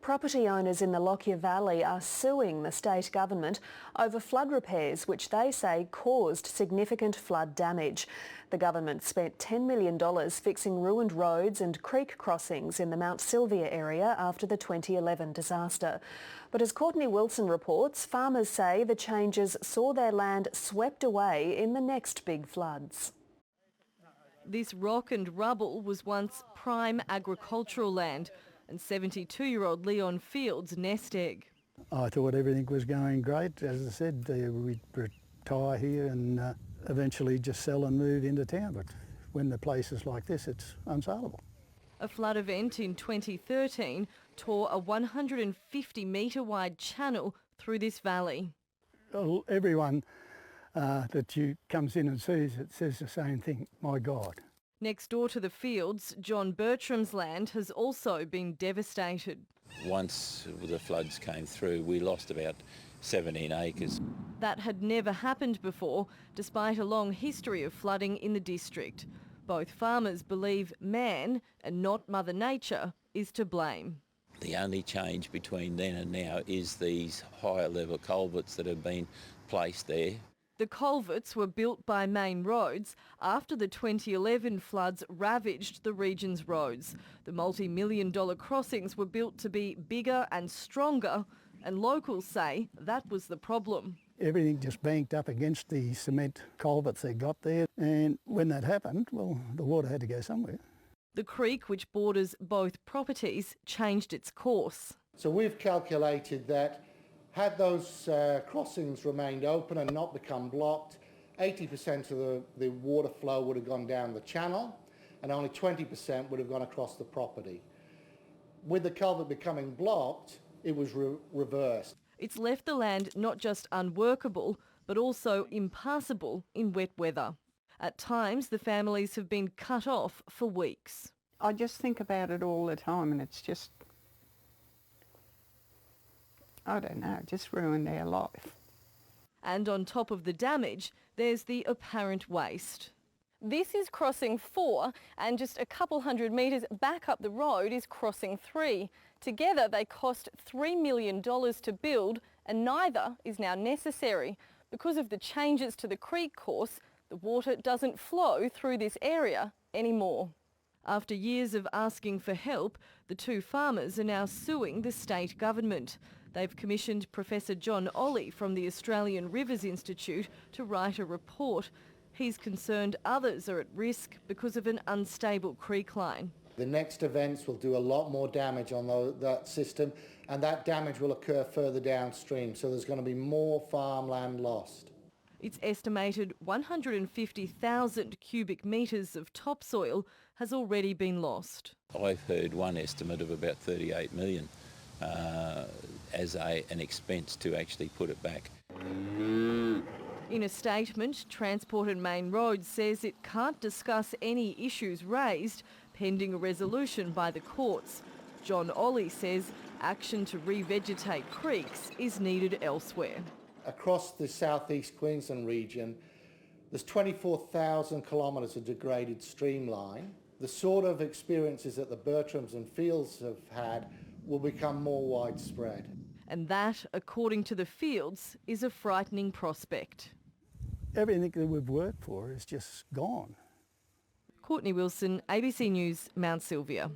Property owners in the Lockyer Valley are suing the state government over flood repairs which they say caused significant flood damage. The government spent $10 million fixing ruined roads and creek crossings in the Mount Sylvia area after the 2011 disaster. But as Courtney Wilson reports, farmers say the changes saw their land swept away in the next big floods. This rock and rubble was once prime agricultural land and 72-year-old Leon Field's nest egg. I thought everything was going great. As I said, we'd retire here and eventually just sell and move into town. But when the place is like this, it's unsaleable. A flood event in 2013 tore a 150-metre wide channel through this valley. Everyone that comes in and sees it says the same thing, my God. Next door to the fields, John Bertram's land has also been devastated. Once the floods came through, we lost about 17 acres. That had never happened before, despite a long history of flooding in the district. Both farmers believe man, and not Mother Nature, is to blame. The only change between then and now is these higher level culverts that have been placed there. The culverts were built by Main Roads after the 2011 floods ravaged the region's roads. The multi-million-dollar crossings were built to be bigger and stronger, and locals say that was the problem. Everything just banked up against the cement culverts they got there, and when that happened, well, the water had to go somewhere. The creek, which borders both properties, changed its course. So we've calculated that had those crossings remained open and not become blocked, 80% of the water flow would have gone down the channel and only 20% would have gone across the property. With the culvert becoming blocked, it was reversed. It's left the land not just unworkable, but also impassable in wet weather. At times, the families have been cut off for weeks. I just think about it all the time and it's just, I don't know, just ruined their life. And on top of the damage, there's the apparent waste. This is crossing 4, and just a couple hundred metres back up the road is crossing 3. Together they cost $3 million to build, and neither is now necessary. Because of the changes to the creek course, the water doesn't flow through this area anymore. After years of asking for help, the two farmers are now suing the state government. They've commissioned Professor John Ollie from the Australian Rivers Institute to write a report. He's concerned others are at risk because of an unstable creek line. The next events will do a lot more damage on that system, and that damage will occur further downstream, so there's going to be more farmland lost. It's estimated 150,000 cubic metres of topsoil has already been lost. I've heard one estimate of about 38 million as an expense to actually put it back. In a statement, Transport and Main Roads says it can't discuss any issues raised pending a resolution by the courts. John Ollie says action to revegetate creeks is needed elsewhere. Across the southeast Queensland region, there's 24,000 kilometres of degraded streamline. The sort of experiences that the Bertrams and Fields have had will become more widespread. And that, according to the Fields, is a frightening prospect. Everything that we've worked for is just gone. Courtney Wilson, ABC News, Mount Sylvia.